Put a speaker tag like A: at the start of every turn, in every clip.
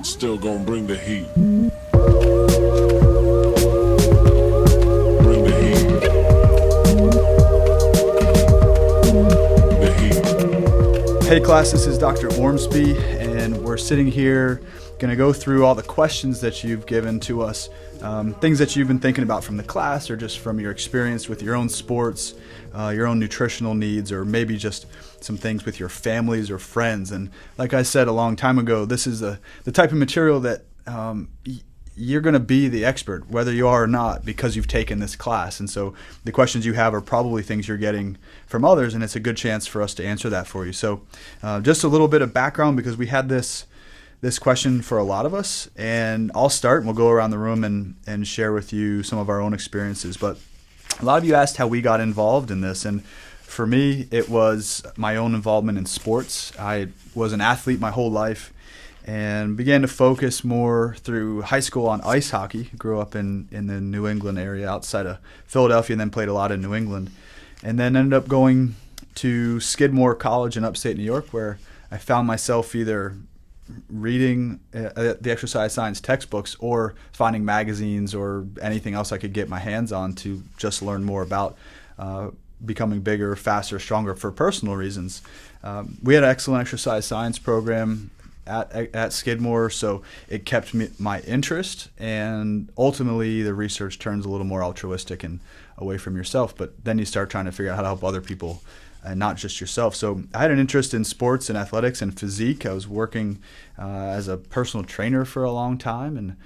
A: Still gonna bring the heat. Bring the heat. The heat.
B: Hey class, this is Dr. Ormsby, and we're sitting here going to go through all the questions that you've given to us, things that you've been thinking about from the class or just from your experience with your own sports, your own nutritional needs, or maybe just some things with your families or friends. And like I said a long time ago, this is the type of material that you're going to be the expert, whether you are or not, because you've taken this class. And so the questions you have are probably things you're getting from others, and it's a good chance for us to answer that for you. So just a little bit of background, because we had this question for a lot of us, and I'll start and we'll go around the room and share with you some of our own experiences. But a lot of you asked how we got involved in this, and for me, it was my own involvement in sports. I was an athlete my whole life and began to focus more through high school on ice hockey. Grew up in the New England area outside of Philadelphia, and then played a lot in New England. And then ended up going to Skidmore College in upstate New York, where I found myself either reading the exercise science textbooks or finding magazines or anything else I could get my hands on to just learn more about becoming bigger, faster, stronger for personal reasons. We had an excellent exercise science program at Skidmore, so it kept my interest, and ultimately the research turns a little more altruistic and away from yourself, but then you start trying to figure out how to help other people and not just yourself. So I had an interest in sports and athletics and physique. I was working as a personal trainer for a long time, and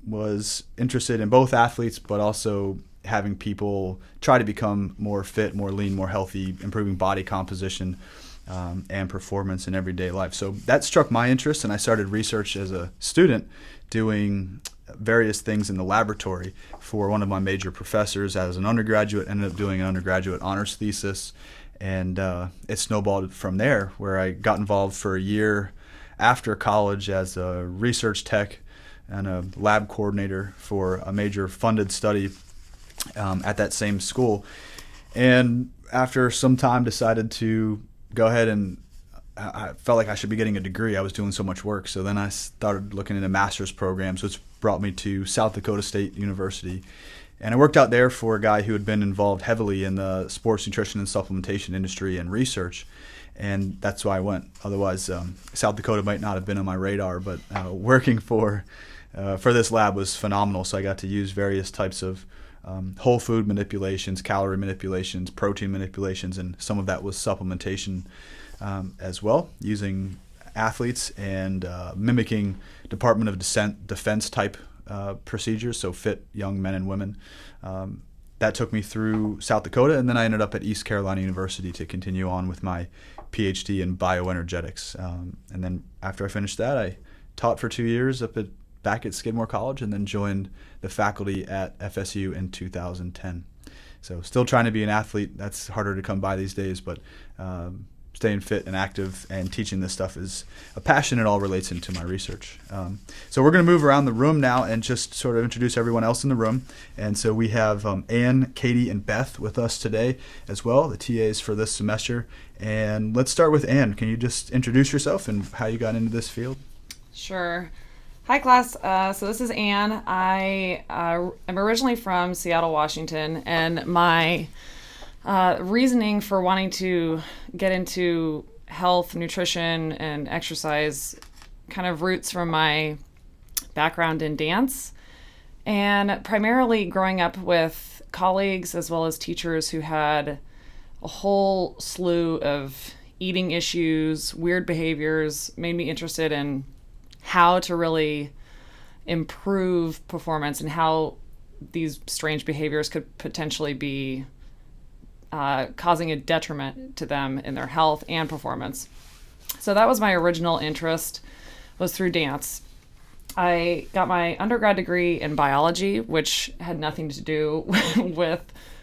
B: was interested in both athletes, but also having people try to become more fit, more lean, more healthy, improving body composition and performance in everyday life. So that struck my interest, and I started research as a student, doing various things in the laboratory for one of my major professors as an undergraduate. Ended up doing an undergraduate honors thesis, and it snowballed from there, where I got involved for a year after college as a research tech and a lab coordinator for a major funded study at that same school. And after some time decided to go ahead, and I felt like I should be getting a degree. I was doing so much work. So then I started looking into master's programs, which brought me to South Dakota State University. And I worked out there for a guy who had been involved heavily in the sports nutrition and supplementation industry and research. And that's why I went. Otherwise, South Dakota might not have been on my radar, but working for this lab was phenomenal. So I got to use various types of whole food manipulations, calorie manipulations, protein manipulations, and some of that was supplementation as well, using athletes and mimicking Department of Defense type procedures, so fit young men and women. That took me through South Dakota, and then I ended up at East Carolina University to continue on with my PhD in bioenergetics. And then after I finished that, I taught for 2 years back at Skidmore College, and then joined the faculty at FSU in 2010. So still trying to be an athlete. That's harder to come by these days, but staying fit and active and teaching this stuff is a passion. It all relates into my research. So we're going to move around the room now and just sort of introduce everyone else in the room. And so we have Ann, Katie, and Beth with us today as well, the TAs for this semester. And let's start with Ann. Can you just introduce yourself and how you got into this field?
C: Sure. Hi, class. So this is Ann. I am originally from Seattle, Washington, and my reasoning for wanting to get into health, nutrition, and exercise kind of roots from my background in dance, and primarily growing up with colleagues as well as teachers who had a whole slew of eating issues, weird behaviors, made me interested in how to really improve performance and how these strange behaviors could potentially be causing a detriment to them in their health and performance. So that was my original interest, was through dance. I got my undergrad degree in biology, which had nothing to do with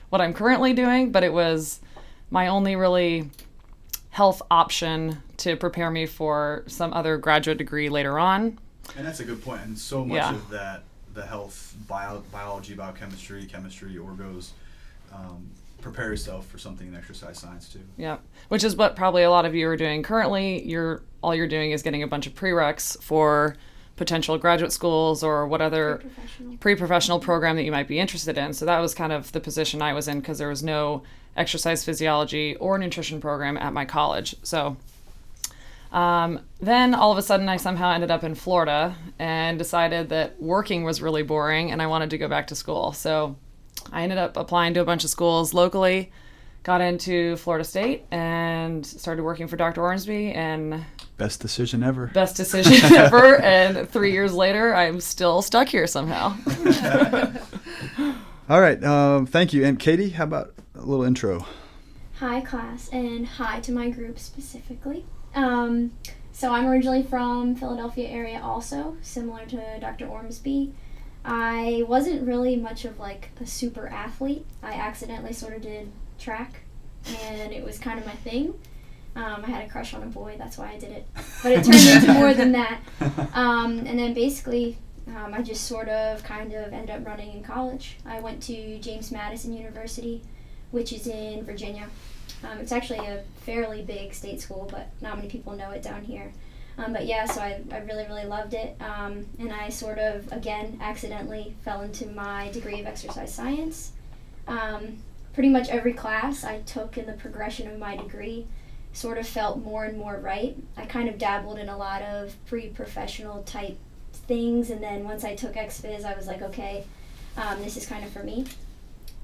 C: what I'm currently doing, but it was my only really health option to prepare me for some other graduate degree later on.
B: And that's a good point. And so much of that, the health, biology, biochemistry, chemistry, orgos, prepare yourself for something in exercise science too.
C: Yeah, which is what probably a lot of you are doing currently. All you're doing is getting a bunch of prereqs for potential graduate schools or what other pre-professional program that you might be interested in. So that was kind of the position I was in, because there was no exercise physiology or nutrition program at my college. So then all of a sudden I somehow ended up in Florida and decided that working was really boring and I wanted to go back to school. So I ended up applying to a bunch of schools locally, got into Florida State, and started working for Dr. Ormsby. And
B: best decision ever.
C: Best decision ever. And 3 years later, I'm still stuck here somehow.
B: All right. Thank you. And Katie, how about a little intro?
D: Hi, class, and hi to my group specifically. So I'm originally from Philadelphia area also, similar to Dr. Ormsby. I wasn't really much of like a super athlete. I accidentally sort of did track, and it was kind of my thing. I had a crush on a boy, that's why I did it. But it turned into more than that. And then basically, I just sort of kind of ended up running in college. I went to James Madison University, which is in Virginia. It's actually a fairly big state school, but not many people know it down here. But yeah, so I really, really loved it. And I sort of, again, accidentally fell into my degree of exercise science. Pretty much every class I took in the progression of my degree sort of felt more and more right. I kind of dabbled in a lot of pre-professional type things, and then once I took ex-phys, I was like, okay, this is kind of for me.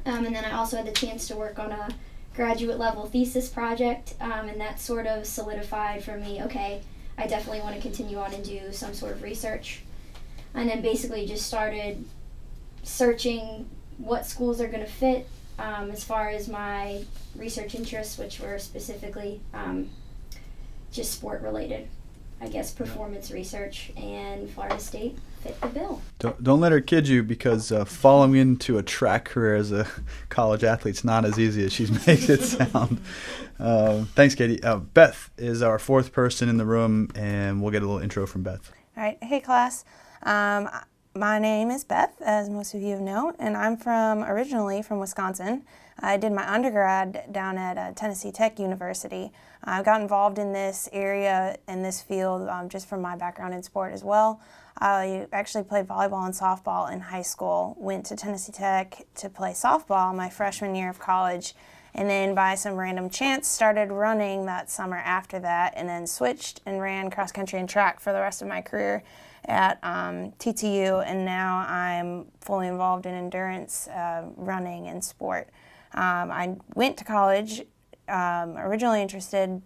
D: And then I also had the chance to work on a graduate level thesis project, and that sort of solidified for me, okay, I definitely want to continue on and do some sort of research. And then basically just started searching what schools are going to fit as far as my research interests, which were specifically just sport related. I guess performance research, and Florida State fit the bill.
B: Don't let her kid you, because following into a track career as a college athlete's not as easy as she makes it sound. Thanks, Katie. Beth is our fourth person in the room, and we'll get a little intro from Beth.
E: All right. Hey, class. My name is Beth, as most of you know, and I'm originally from Wisconsin. I did my undergrad down at Tennessee Tech University. I got involved in this area, in this field, just from my background in sport as well. I actually played volleyball and softball in high school, went to Tennessee Tech to play softball my freshman year of college, and then by some random chance started running that summer after that, and then switched and ran cross country and track for the rest of my career at TTU, and now I'm fully involved in endurance running and sport. I went to college originally interested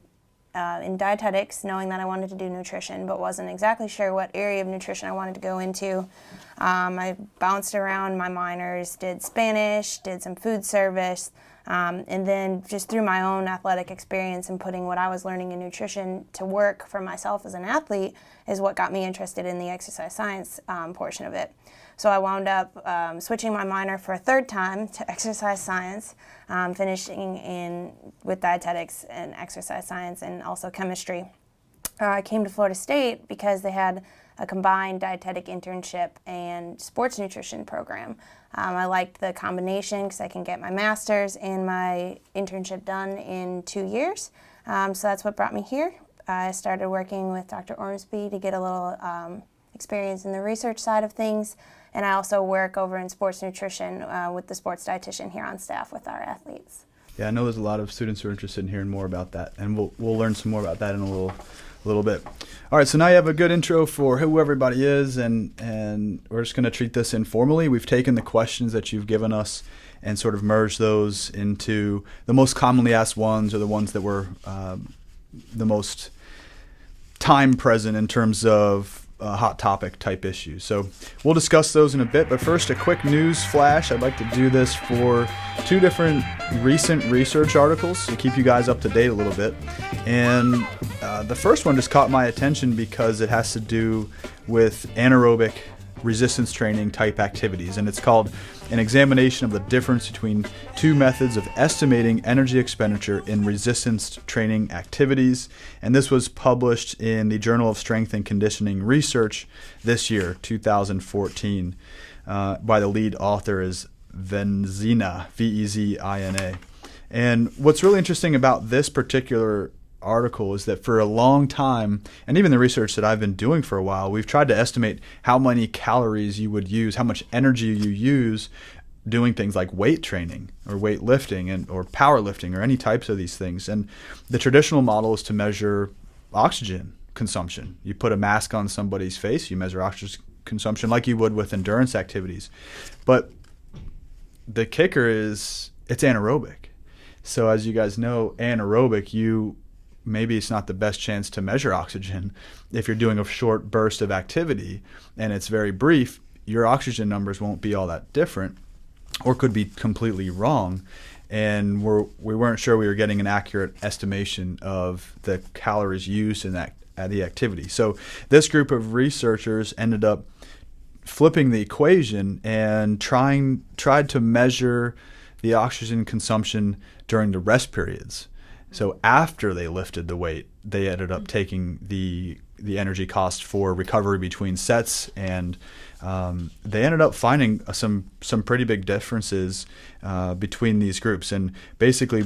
E: in dietetics, knowing that I wanted to do nutrition, but wasn't exactly sure what area of nutrition I wanted to go into. I bounced around my minors, did Spanish, did some food service, and then just through my own athletic experience and putting what I was learning in nutrition to work for myself as an athlete is what got me interested in the exercise science portion of it. So I wound up switching my minor for a third time to exercise science, finishing with dietetics and exercise science and also chemistry. I came to Florida State because they had a combined dietetic internship and sports nutrition program. I liked the combination because I can get my master's and my internship done in 2 years. So that's what brought me here. I started working with Dr. Ormsby to get a little experience in the research side of things. And I also work over in sports nutrition with the sports dietitian here on staff with our athletes.
B: Yeah, I know there's a lot of students who are interested in hearing more about that, and we'll learn some more about that in a little bit. All right, so now you have a good intro for who everybody is, and we're just going to treat this informally. We've taken the questions that you've given us and sort of merged those into the most commonly asked ones, or the ones that were the most time present in terms of hot topic type issues. So we'll discuss those in a bit, but first a quick news flash. I'd like to do this for 2 different recent research articles to keep you guys up to date a little bit. And the first one just caught my attention because it has to do with anaerobic resistance training type activities, and it's called An Examination of the Difference Between 2 Methods of Estimating Energy Expenditure in Resistance Training Activities, and this was published in the Journal of Strength and Conditioning Research this year, 2014, by the lead author is Vezina, Vezina. And what's really interesting about this particular article is that for a long time, and even the research that I've been doing for a while, we've tried to estimate how many calories you would use, how much energy you use doing things like weight training or weightlifting or powerlifting or any types of these things. And the traditional model is to measure oxygen consumption. You put a mask on somebody's face, you measure oxygen consumption like you would with endurance activities. But the kicker is it's anaerobic. So as you guys know, anaerobic, maybe it's not the best chance to measure oxygen. If you're doing a short burst of activity and it's very brief, your oxygen numbers won't be all that different or could be completely wrong. And we weren't sure we were getting an accurate estimation of the calories used in the activity. So this group of researchers ended up flipping the equation and tried to measure the oxygen consumption during the rest periods. So after they lifted the weight, they ended up taking the energy cost for recovery between sets, and they ended up finding some pretty big differences between these groups. And basically,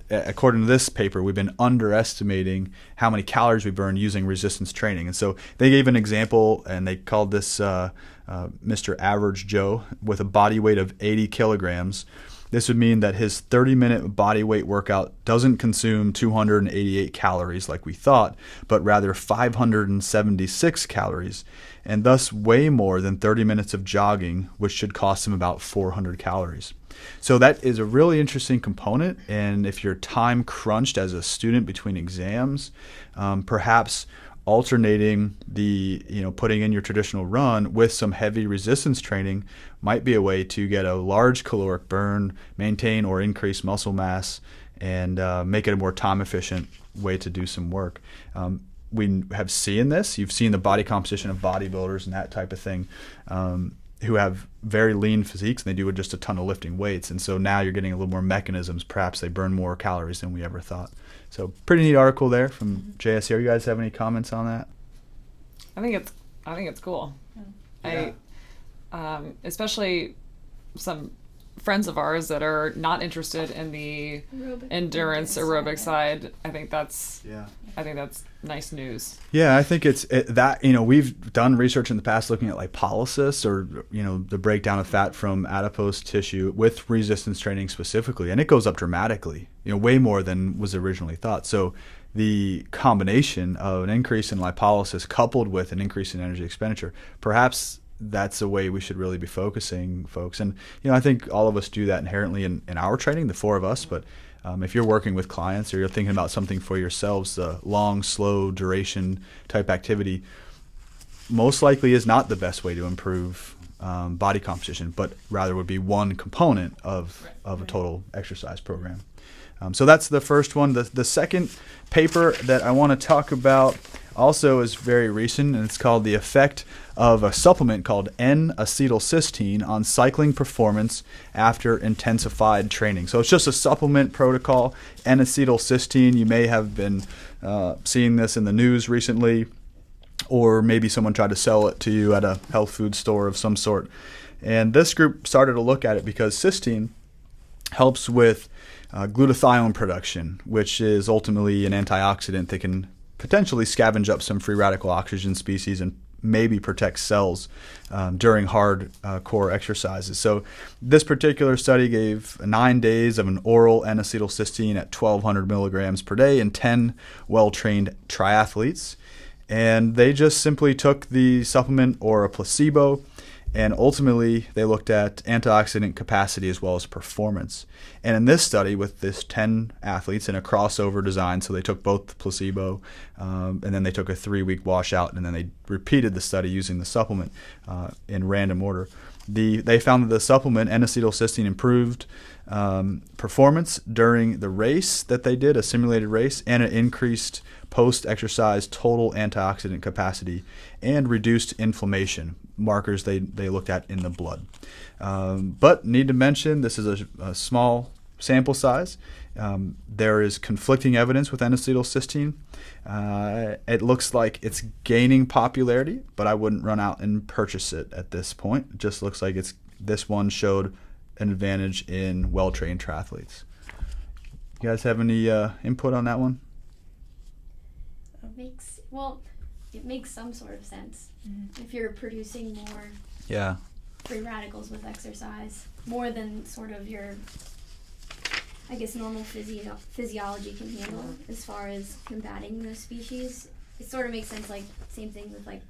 B: according to this paper, we've been underestimating how many calories we burn using resistance training. And so they gave an example, and they called this Mr. Average Joe with a body weight of 80 kilograms. This would mean that his 30-minute body weight workout doesn't consume 288 calories like we thought, but rather 576 calories, and thus way more than 30 minutes of jogging, which should cost him about 400 calories. So that is a really interesting component, and if you're time crunched as a student between exams, perhaps alternating putting in your traditional run with some heavy resistance training might be a way to get a large caloric burn, maintain or increase muscle mass, and make it a more time efficient way to do some work. We have seen this. You've seen the body composition of bodybuilders and that type of thing, who have very lean physiques, and they do just a ton of lifting weights. And so now you're getting a little more mechanisms. Perhaps they burn more calories than we ever thought. So pretty neat article there from JSCR. You guys have any comments on that?
C: I think it's cool.
B: Yeah.
C: Especially some friends of ours that are not interested in the endurance aerobic side. I think that's nice news.
B: Yeah, I think we've done research in the past looking at lipolysis, or the breakdown of fat from adipose tissue with resistance training specifically, and it goes up dramatically, way more than was originally thought. So the combination of an increase in lipolysis coupled with an increase in energy expenditure, perhaps that's the way we should really be focusing, folks. And I think all of us do that inherently in our training, the four of us. But if you're working with clients or you're thinking about something for yourselves, the long, slow duration type activity most likely is not the best way to improve body composition, but rather would be one component of a total exercise program. So that's the first one. The second paper that I want to talk about also is very recent, and it's called The Effect of a Supplement called N-acetylcysteine on Cycling Performance After Intensified Training. So it's just a supplement protocol, N-acetylcysteine. You may have been seeing this in the news recently, or maybe someone tried to sell it to you at a health food store of some sort. And this group started to look at it because cysteine helps with glutathione production, which is ultimately an antioxidant that can potentially scavenge up some free radical oxygen species and maybe protect cells during hard core exercises. So this particular study gave 9 days of an oral N-acetylcysteine at 1,200 milligrams per day in 10 well-trained triathletes. And they just simply took the supplement or a placebo, and ultimately they looked at antioxidant capacity as well as performance. And in this study with this 10 athletes in a crossover design, so they took both the placebo and then they took a 3-week washout, and then they repeated the study using the supplement in random order. They found that the supplement N-acetylcysteine improved performance during the race that they did, a simulated race, and it increased post-exercise total antioxidant capacity and reduced inflammation, markers they looked at in the blood. But need to mention, this is a small sample size. There is conflicting evidence with N-acetylcysteine. It looks like it's gaining popularity, but I wouldn't run out and purchase it at this point. It just looks like this one showed an advantage in well-trained triathletes. You guys have any input on that one?
D: It makes some sort of sense. If you're producing more
B: Yeah.
D: free radicals with exercise, more than sort of your, I guess, normal physiology can handle as far as combating those species. It sort of makes sense, like, same thing with, like,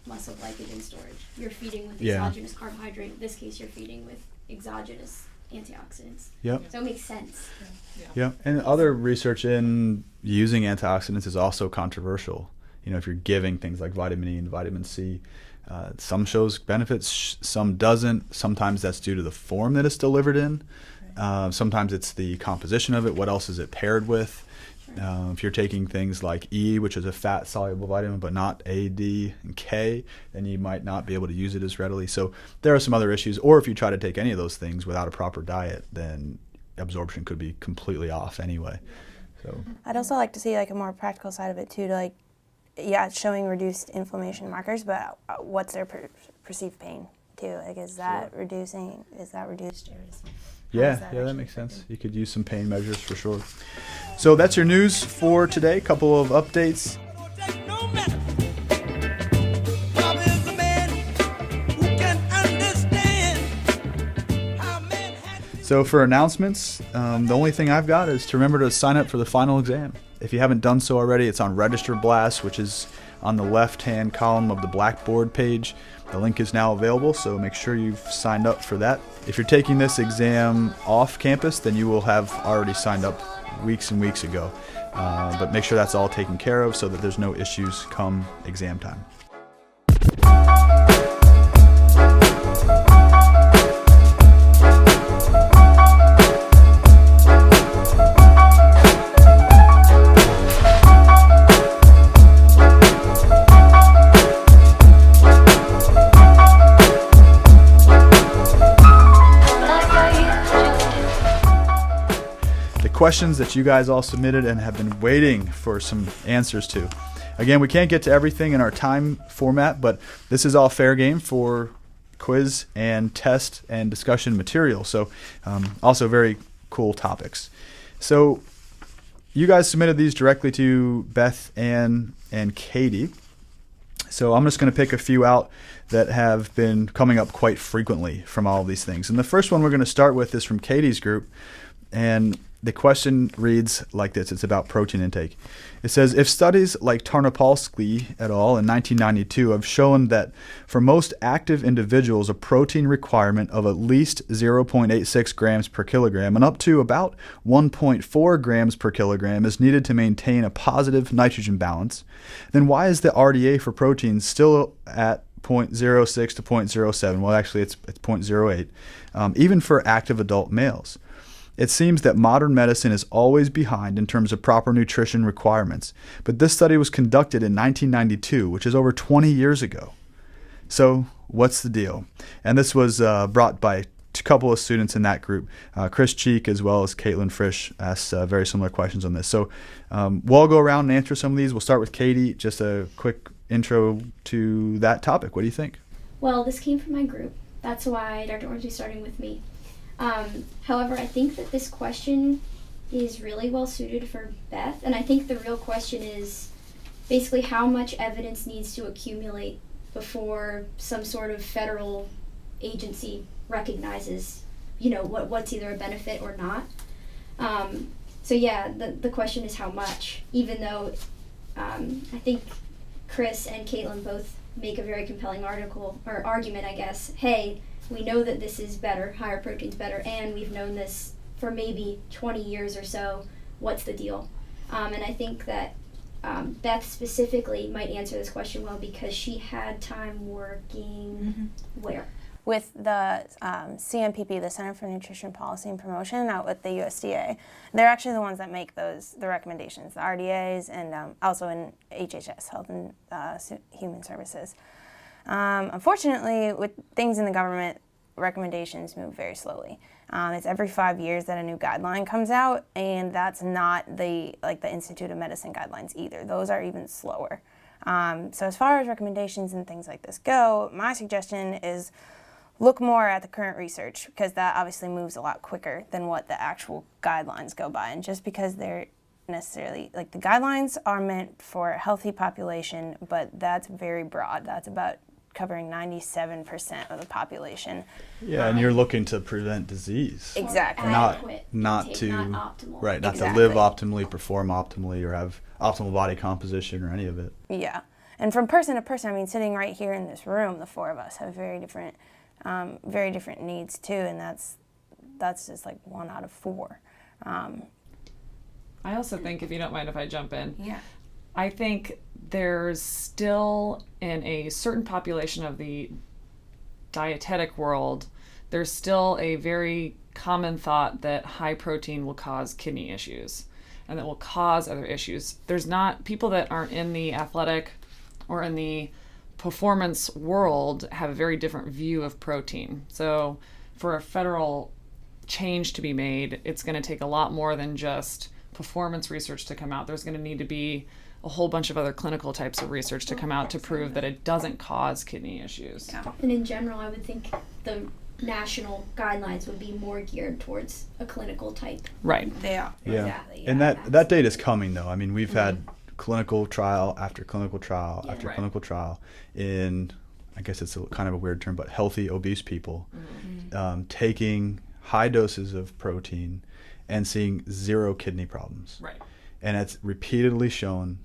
D: muscle glycogen storage. You're feeding with exogenous carbohydrate. In this case, you're feeding with exogenous antioxidants.
B: Yep.
D: So it makes sense.
B: Yeah, and other research in using antioxidants is also controversial. You know, if you're giving things like vitamin E and vitamin C, some shows benefits, some doesn't. Sometimes that's due to the form that it's delivered in. Sometimes it's the composition of it. What else is it paired with? If you're taking things like E, which is a fat-soluble vitamin, but not A, D, and K, then you might not be able to use it as readily. So there are some other issues. Or if you try to take any of those things without a proper diet, then absorption could be completely off anyway. So
E: I'd also like to see like a more practical side of it too, to like, it's showing reduced inflammation markers, but what's their perceived pain too? Like, is that reducing? Is that reduced?
B: yeah, that makes sense. You could use some pain measures for sure. So that's your news for today. Couple of updates. So for announcements, the only thing I've got is to remember to sign up for the final exam. If you haven't done so already, it's on Register Blast, which is on the left-hand column of the Blackboard page. The link is now available, so make sure you've signed up for that. If you're taking this exam off campus, then you will have already signed up weeks and weeks ago. But make sure that's all taken care of so that there's no issues come exam time. Questions that you guys all submitted and have been waiting for some answers to. Again, we can't get to everything in our time format, but this is all fair game for quiz and test and discussion material. So also very cool topics. So you guys submitted these directly to Beth, Ann, and Katie. So I'm just going to pick a few out that have been coming up quite frequently from all of these things. And the first one we're going to start with is from Katie's group. And the question reads like this. It's about protein intake. It says, if studies like Tarnopolsky et al. In 1992 have shown that for most active individuals, a protein requirement of at least 0.86 grams per kilogram and up to about 1.4 grams per kilogram is needed to maintain a positive nitrogen balance, then why is the RDA for proteins still at 0.06 to 0.07? Well, actually, it's 0.08, even for active adult males. It seems that modern medicine is always behind in terms of proper nutrition requirements, but this study was conducted in 1992, which is over 20 years ago. So what's the deal? And this was brought by a couple of students in that group. Chris Cheek as well as Caitlin Frisch asked very similar questions on this. So we'll all go around and answer some of these. We'll start with Katie. Just a quick intro to that topic. What do you think?
D: Well, this came from my group. That's why Dr. Ormsby is starting with me. However, I think that this question is really well suited for Beth, and I think the real question is basically how much evidence needs to accumulate before some sort of federal agency recognizes, what's either a benefit or not. So yeah, the question is how much, even though I think Chris and Caitlin both make a very compelling argument, I guess. Hey, we know that this is better, higher protein's better, and we've known this for maybe 20 years or so. What's the deal? And I think that Beth specifically might answer this question well because she had time working where?
E: With the CNPP, the Center for Nutrition Policy and Promotion, out with the USDA. They're actually the ones that make the recommendations, the RDAs, and also in HHS, Health and Human Services. Unfortunately, with things in the government, recommendations move very slowly. It's every 5 years that a new guideline comes out, and that's not the Institute of Medicine guidelines either. Those are even slower. So as far as recommendations and things like this go, my suggestion is look more at the current research, because that obviously moves a lot quicker than what the actual guidelines go by. And just because they're necessarily, like, the guidelines are meant for a healthy population, but that's very broad. That's about covering 97% of the population.
B: Yeah, and you're looking to prevent disease.
E: Exactly.
D: Adequate
B: Not
D: intake,
B: to
D: not optimal.
B: right, not
E: Exactly.
B: to live optimally, perform optimally, or have optimal body composition or any of it.
E: Yeah. And from person to person, I mean, sitting right here in this room, the four of us have very different needs too, and that's just like 1 out of 4.
C: I also think, if you don't mind if I jump in,
E: Yeah.
C: I think there's still, in a certain population of the dietetic world, there's still a very common thought that high protein will cause kidney issues and that will cause other issues. There's not, people that aren't in the athletic or in the performance world have a very different view of protein. So for a federal change to be made, it's going to take a lot more than just performance research to come out. There's going to need to be a whole bunch of other clinical types of research to come out to prove that it doesn't cause kidney issues.
E: Yeah.
D: And in general, I would think the national guidelines would be more geared towards a clinical type.
C: Right.
E: They are.
B: Yeah.
E: Exactly.
B: And
E: yeah.
B: that date is coming though. I mean, we've had clinical trial after clinical trial
D: Yeah.
B: after
C: Right.
B: clinical trial in, I guess it's kind of a weird term, but healthy obese people taking high doses of protein and seeing 0 kidney problems.
C: Right.
B: And it's repeatedly shown.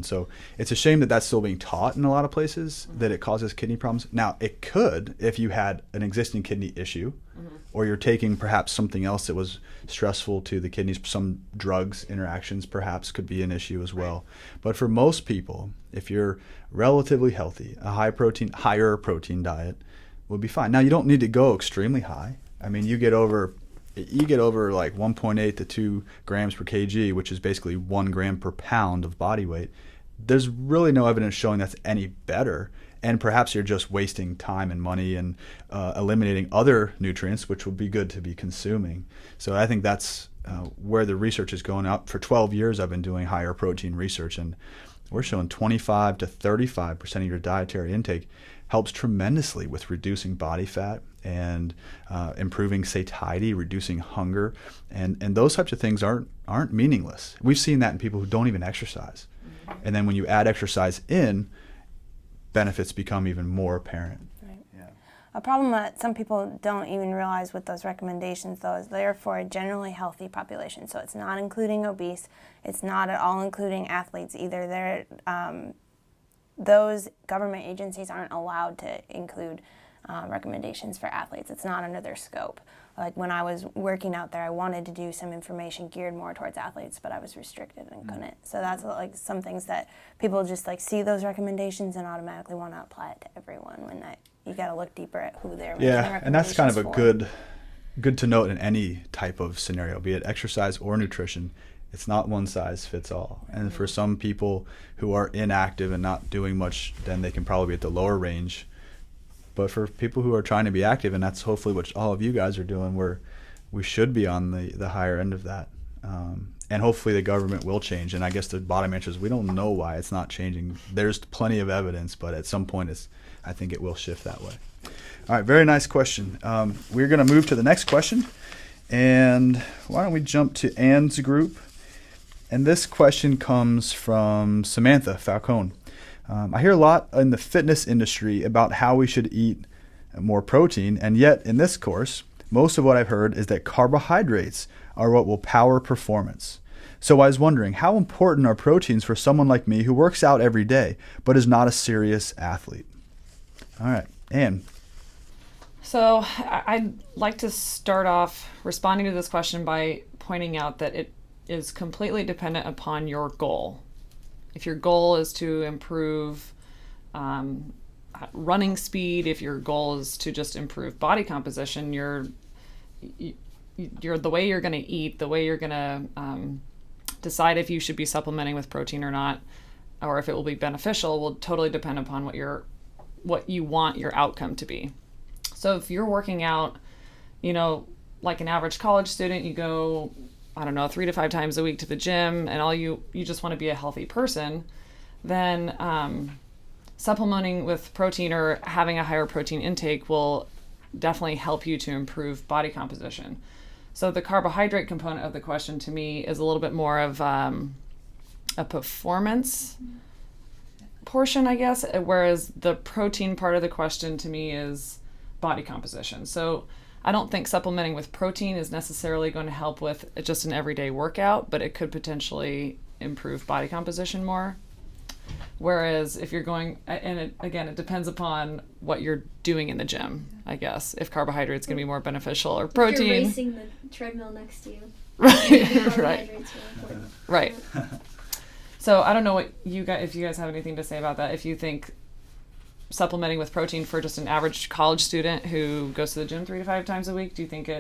B: So it's a shame that that's still being taught in a lot of places, that it causes kidney problems. Now, it could if you had an existing kidney issue, or you're taking perhaps something else that was stressful to the kidneys. Some drugs interactions perhaps could be an issue as well. But for most people, if you're relatively healthy, a higher protein diet would be fine. Now, you don't need to go extremely high. I mean, you get over like 1.8 to 2 grams per kg, which is basically 1 gram per pound of body weight. There's really no evidence showing that's any better. And perhaps you're just wasting time and money and eliminating other nutrients, which would be good to be consuming. So I think that's where the research is going up. For 12 years, I've been doing higher protein research, and we're showing 25 to 35% of your dietary intake helps tremendously with reducing body fat and improving satiety, reducing hunger, and those types of things aren't meaningless. We've seen that in people who don't even exercise, and then when you add exercise in, benefits become even more apparent.
E: Right.
B: Yeah.
E: A problem that some people don't even realize with those recommendations, though, is they're for a generally healthy population. So it's not including obese. It's not at all including athletes either. Those government agencies aren't allowed to include recommendations for athletes. It's not under their scope. Like when I was working out there, I wanted to do some information geared more towards athletes, but I was restricted and couldn't. So that's like some things that people just like see those recommendations and automatically want to apply it to everyone, when that you got to look deeper at who they're making the
B: Yeah, and that's kind of a
E: recommendations
B: good to note in any type of scenario, be it exercise or nutrition. It's not one size fits all. And for some people who are inactive and not doing much, then they can probably be at the lower range. But for people who are trying to be active, and that's hopefully what all of you guys are doing, we should be on the higher end of that. And hopefully the government will change. And I guess the bottom answer is we don't know why it's not changing. There's plenty of evidence, but at some point I think it will shift that way. All right, very nice question. We're going to move to the next question. And why don't we jump to Anne's group? And this question comes from Samantha Falcone. I hear a lot in the fitness industry about how we should eat more protein, and yet in this course, most of what I've heard is that carbohydrates are what will power performance. So I was wondering, how important are proteins for someone like me who works out every day but is not a serious athlete? All right, Anne.
C: So I'd like to start off responding to this question by pointing out that it is completely dependent upon your goal. If your goal is to improve running speed, if your goal is to just improve body composition, you're the way you're going to eat, the way you're going to decide if you should be supplementing with protein or not, or if it will be beneficial, will totally depend upon what you want your outcome to be. So if you're working out, like an average college student, you go, 3 to 5 times a week to the gym, and you just want to be a healthy person, then supplementing with protein or having a higher protein intake will definitely help you to improve body composition. So the carbohydrate component of the question to me is a little bit more of a performance portion, I guess, whereas the protein part of the question to me is body composition. So I don't think supplementing with protein is necessarily going to help with just an everyday workout, but it could potentially improve body composition more. Whereas if you're going, and it depends upon what you're doing in the gym, I guess, if carbohydrates going to be more beneficial or protein.
D: If you're racing the treadmill next to you.
C: Right, right,
D: Carbohydrates are important.
C: right. So I don't know what if you guys have anything to say about that. If you think supplementing with protein for just an average college student who goes to the gym 3 to 5 times a week, do you think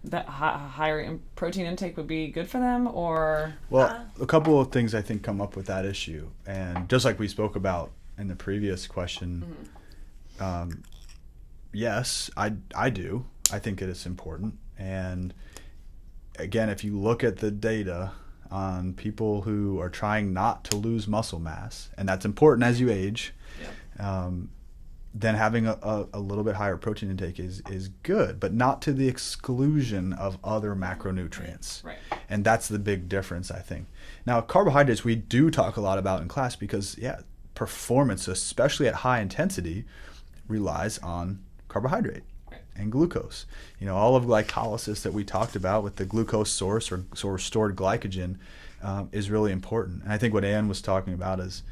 C: that higher protein intake would be good for them? Or
B: Well, a couple of things I think come up with that issue, and just like we spoke about in the previous question, yes, I do. I think it is important, and again, if you look at the data on people who are trying not to lose muscle mass, and that's important as you age, then having a little bit higher protein intake is good, but not to the exclusion of other macronutrients.
C: Right.
B: And that's the big difference, I think. Now, carbohydrates we do talk a lot about in class because, performance, especially at high intensity, relies on carbohydrate and glucose. All of glycolysis that we talked about with the glucose source or stored glycogen is really important. And I think what Ann was talking about is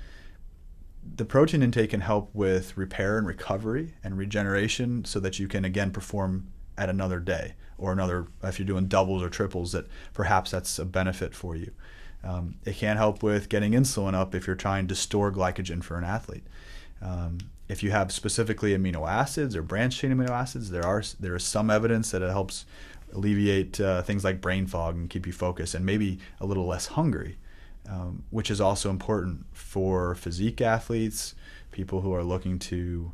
B: the protein intake can help with repair and recovery and regeneration so that you can again perform at another day or another, if you're doing doubles or triples, that perhaps that's a benefit for you. It can help with getting insulin up if you're trying to store glycogen for an athlete. If you have specifically amino acids or branched chain amino acids, there is some evidence that it helps alleviate things like brain fog and keep you focused and maybe a little less hungry. Which is also important for physique athletes, people who are looking to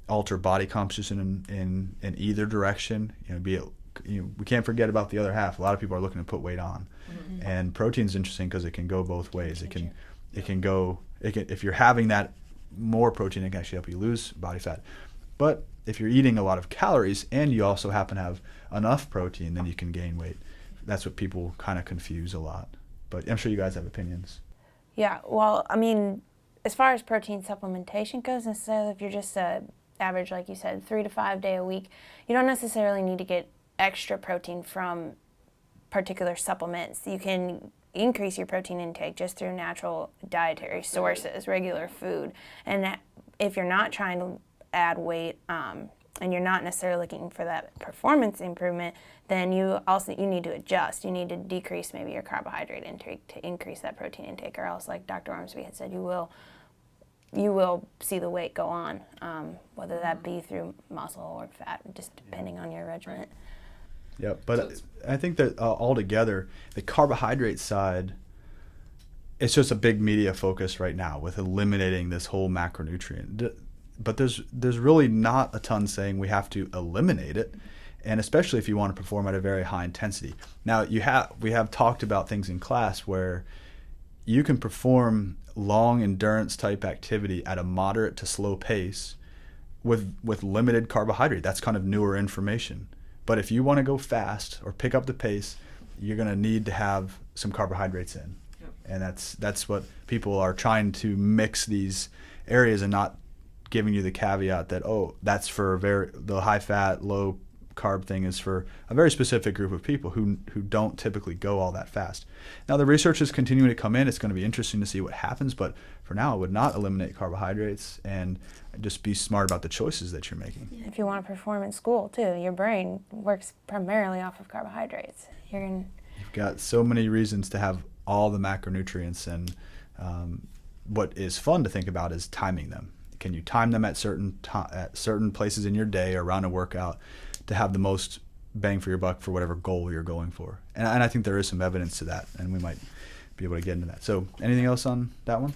B: alter body composition in either direction. We can't forget about the other half. A lot of people are looking to put weight on, and protein is interesting because it can go both ways. It can go. If you're having that more protein, it can actually help you lose body fat. But if you're eating a lot of calories and you also happen to have enough protein, then you can gain weight. That's what people kind of confuse a lot. But I'm sure you guys have opinions.
E: Yeah, well, I mean, as far as protein supplementation goes, necessarily if you're just average, like you said, 3 to 5 day a week, you don't necessarily need to get extra protein from particular supplements. You can increase your protein intake just through natural dietary sources, regular food. And if you're not trying to add weight and you're not necessarily looking for that performance improvement, then you need to adjust. You need to decrease maybe your carbohydrate intake to increase that protein intake, or else, like Dr. Ormsby had said, you will see the weight go on, whether that be through muscle or fat, just depending on your regimen.
B: Yeah, but I think that altogether, the carbohydrate side, it's just a big media focus right now with eliminating this whole macronutrient. But there's really not a ton saying we have to eliminate it, and especially if you want to perform at a very high intensity. Now, we have talked about things in class where you can perform long endurance type activity at a moderate to slow pace with limited carbohydrate. That's kind of newer information. But if you want to go fast or pick up the pace, you're going to need to have some carbohydrates in. Yep. And that's what people are trying to mix these areas and not giving you the caveat that, that's for the high fat, low carb thing is for a very specific group of people who don't typically go all that fast. Now, the research is continuing to come in. It's going to be interesting to see what happens, but for now, I would not eliminate carbohydrates and just be smart about the choices that you're making.
E: If you want to perform in school too, your brain works primarily off of carbohydrates. You've
B: got so many reasons to have all the macronutrients, and what is fun to think about is timing them. Can you time them at certain places in your day or around a workout to have the most bang for your buck for whatever goal you're going for? And I think there is some evidence to that, and we might be able to get into that. So anything else on that one?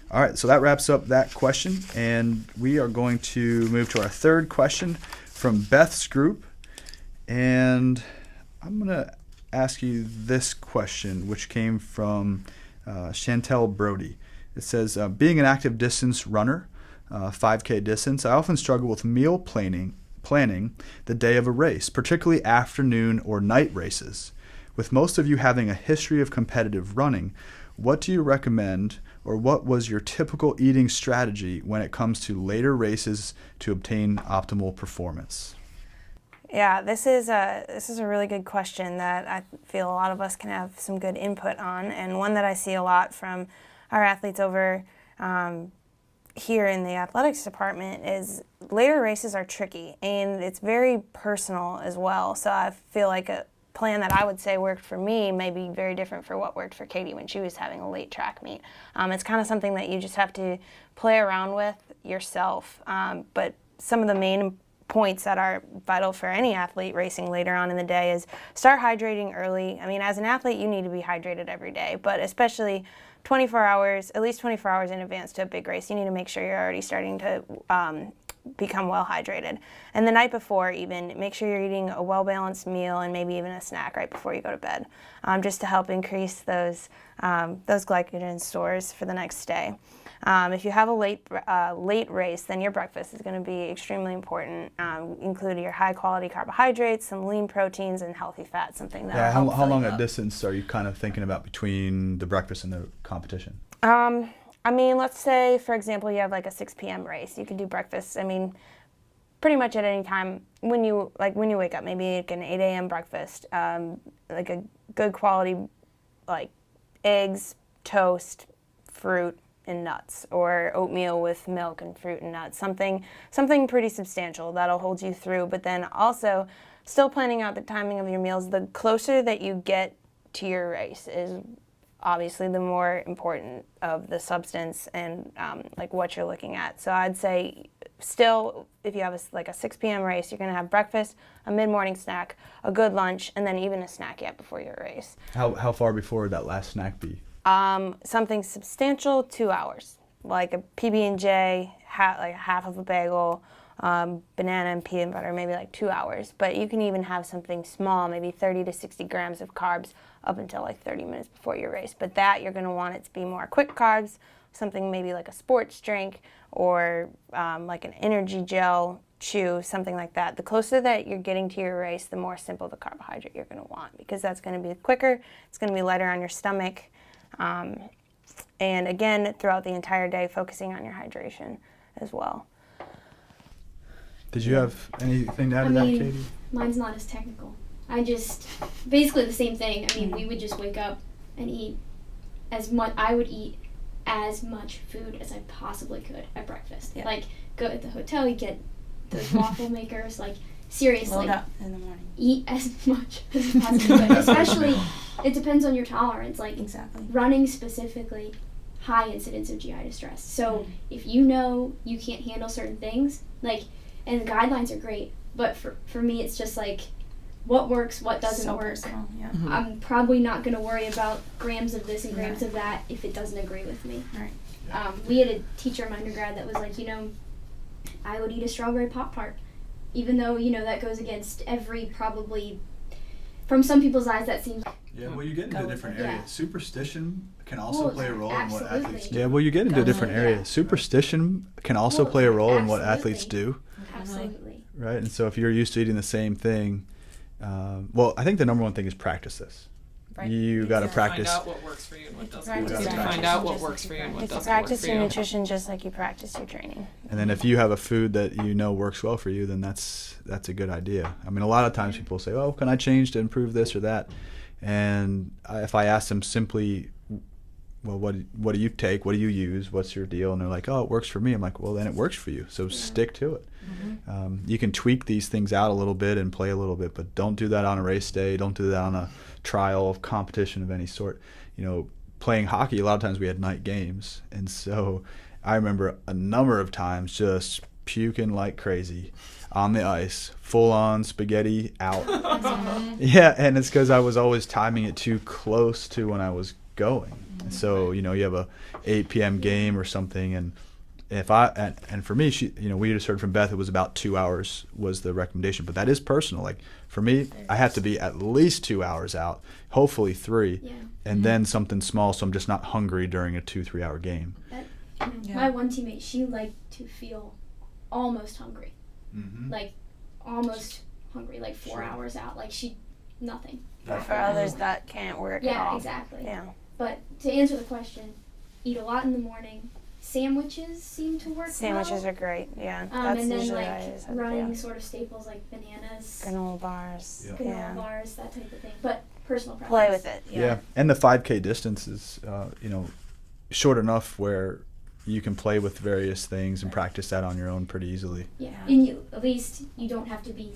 B: All right, so that wraps up that question, and we are going to move to our third question from Beth's group. And I'm going to ask you this question, which came from Chantel Brody. It says, being an active distance runner, 5K distance, I often struggle with meal planning the day of a race, particularly afternoon or night races. With most of you having a history of competitive running, what do you recommend, or what was your typical eating strategy when it comes to later races to obtain optimal performance?
E: Yeah, this is a really good question that I feel a lot of us can have some good input on, and one that I see a lot from our athletes over here in the athletics department is later races are tricky, and it's very personal as well. So I feel like a plan that I would say worked for me may be very different for what worked for Katie when she was having a late track meet. It's kind of something that you just have to play around with yourself, but some of the main points that are vital for any athlete racing later on in the day is start hydrating early. I mean, as an athlete, you need to be hydrated every day, but especially 24 hours, at least 24 hours in advance to a big race, you need to make sure you're already starting to become well hydrated. And the night before, even, make sure you're eating a well-balanced meal and maybe even a snack right before you go to bed, just to help increase those glycogen stores for the next day. If you have a late race, then your breakfast is going to be extremely important. Include your high-quality carbohydrates, some lean proteins, and healthy fats. Something that
B: Yeah, how long a distance are you kind of thinking about between the breakfast and the competition?
E: I mean, let's say, for example, you have like a 6 p.m. race. You could do breakfast. I mean, pretty much at any time when you wake up. Maybe like an 8 a.m. breakfast, like a good quality, like eggs, toast, fruit, and nuts, or oatmeal with milk and fruit and nuts. Something pretty substantial that'll hold you through. But then also, still planning out the timing of your meals. The closer that you get to your race is obviously the more important of the substance and like what you're looking at. So I'd say still, if you have a 6 p.m. race, you're going to have breakfast, a mid-morning snack, a good lunch, and then even a snack yet before your race.
B: How far before would that last snack be?
E: Something substantial, 2 hours, like a PB&J, like half of a bagel, banana and peanut butter, maybe like 2 hours. But you can even have something small, maybe 30 to 60 grams of carbs up until like 30 minutes before your race. But that, you're going to want it to be more quick carbs, something maybe like a sports drink or like an energy gel, chew, something like that. The closer that you're getting to your race, the more simple the carbohydrate you're going to want, because that's going to be quicker, it's going to be lighter on your stomach. And again, throughout the entire day, focusing on your hydration as well.
B: Did you have anything to add to that, Katie?
D: Mine's not as technical. I just, basically the same thing. I mean, we would just wake up and eat as much. I would eat as much food as I possibly could at breakfast.
E: Yeah.
D: Like, go to the hotel, you get those waffle makers, like, seriously.
E: Load up in the morning.
D: Eat as much as you possibly could. Especially, it depends on your tolerance. Like,
E: Exactly.
D: running specifically, high incidence of GI distress. So if you know you can't handle certain things, like, and the guidelines are great, but for me it's just like, what works, what doesn't
E: So
D: work.
E: personal, yeah.
D: I'm probably not going to worry about grams of this and grams of that if it doesn't agree with me.
E: Right.
D: We had a teacher in my undergrad that was like, I would eat a strawberry Pop-Tart, even though, that goes against every, probably, from some people's eyes that seems...
B: Yeah, well, you get into different
D: Yeah.
B: areas. Superstition can also
D: Well,
B: play a role in what
D: absolutely.
B: athletes do. Yeah, well, you get into different
D: Yeah.
B: areas. Superstition can also
D: Well,
B: play a role in what athletes
D: absolutely.
B: do,
D: Absolutely.
B: right? And so if you're used to eating the same thing, well, I think the number one thing is practice this.
E: Right.
B: You got to practice.
C: Find out what works for you and what doesn't.
E: practice
C: You have to
E: your
C: find out what
E: nutrition
C: works for you and what
E: If you
C: doesn't work
E: practice
C: for
E: your
C: you.
E: nutrition just like you practice your training.
B: And then if you have a food that you know works well for you, then that's a good idea. I mean, a lot of times people say, "Oh, can I change to improve this or that?" And if I ask them simply, "Well, what do you take? What do you use? What's your deal?" And they're like, "Oh, it works for me." I'm like, "Well, then it works for you. So stick to it." You can tweak these things out a little bit and play a little bit, but don't do that on a race day. Don't do that on a trial of competition of any sort. Playing hockey, a lot of times we had night games, and so I remember a number of times just puking like crazy on the ice, full on spaghetti out. Yeah, and it's because I was always timing it too close to when I was going. So you have a 8 p.m. game or something, and and for me, we just heard from Beth, it was about 2 hours was the recommendation, but that is personal. Like for me, I have to be at least 2 hours out, hopefully 3,
D: Yeah.
B: and then something small, so I'm just not hungry during a 2-3 hour game.
D: My one teammate, she liked to feel almost hungry, like almost hungry, like 4 hours out, like nothing.
E: But for others, that can't work at all.
D: Yeah, exactly.
E: Yeah.
D: But to answer the question, eat a lot in the morning. Sandwiches seem to work.
E: Sandwiches
D: well.
E: are great. Yeah. That's
D: And then
E: usually
D: like
E: what I use.
D: running sort of staples like bananas,
E: Granola bars.
B: Yeah.
D: granola bars, that type of thing. But personal preference.
E: Play with it.
B: Yeah, and the 5K distance is, short enough where you can play with various things and practice that on your own pretty easily.
D: Yeah, and at least you don't have to be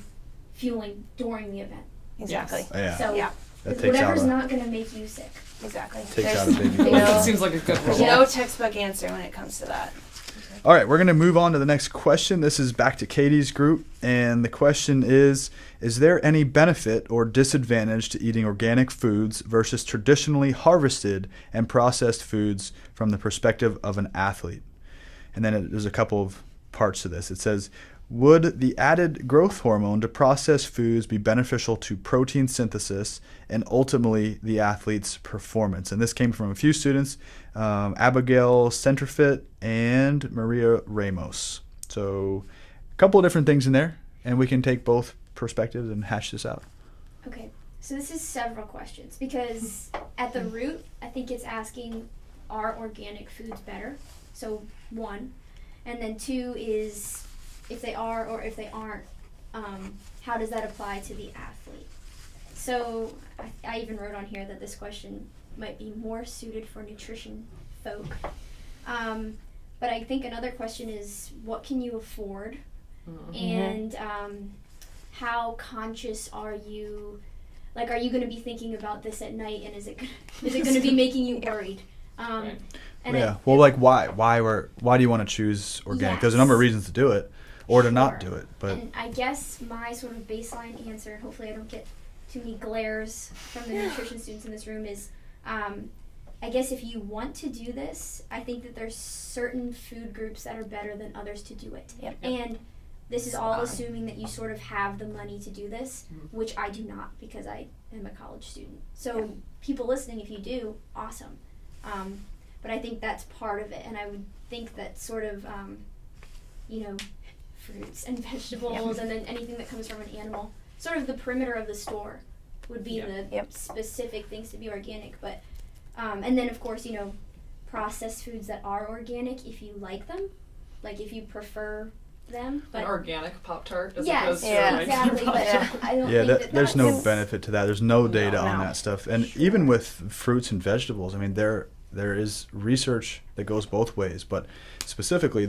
D: fueling during the event.
E: Exactly.
B: Yeah,
D: So
E: Yeah.
B: that takes out
D: whatever's
B: a,
D: not going to make you sick.
E: Exactly.
B: takes out a
E: There's
B: big.
C: That seems like a good rule.
E: no textbook answer when it comes to that.
B: All right, we're going to move on to the next question. This is back to Katie's group, and the question is there any benefit or disadvantage to eating organic foods versus traditionally harvested and processed foods from the perspective of an athlete? And then there's a couple of parts to this. It says, would the added growth hormone to processed foods be beneficial to protein synthesis and ultimately the athlete's performance? And this came from a few students, Abigail Centrofit and Maria Ramos. So a couple of different things in there, and we can take both perspectives and hash this out.
D: Okay, so this is several questions because at the root, I think it's asking, are organic foods better? So 1. And then 2 is, if they are or if they aren't, how does that apply to the athlete? So I even wrote on here that this question might be more suited for nutrition folk. But I think another question is, what can you afford? And how conscious are you? Like, are you going to be thinking about this at night, and is it going to be making you worried?
C: Right.
D: And
B: Yeah. Well, like why do you want to choose organic? There's a number of reasons to do it, or to not do it. But
D: And I guess my sort of baseline answer, and hopefully I don't get too many glares from the nutrition students in this room, is I guess if you want to do this, I think that there's certain food groups that are better than others to do it.
E: Yep.
D: And this is all assuming that you sort of have the money to do this, which I do not because I am a college student. So people listening, if you do, awesome. But I think that's part of it, and I would think that sort of, fruits and vegetables and then anything that comes from an animal, sort of the perimeter of the store would be the specific things to be organic. But, and then of course, processed foods that are organic if you like them, like if you prefer them. But
C: An organic Pop-Tart as
D: yes,
C: opposed to
E: Yeah.
C: a regular
D: exactly. But
C: Pop-Tart.
D: I don't
B: yeah,
D: think
B: there's no
D: that's-
B: benefit to that. There's no data on
E: No.
B: that stuff. And even with fruits and vegetables, I mean, there is research that goes both ways. But specifically,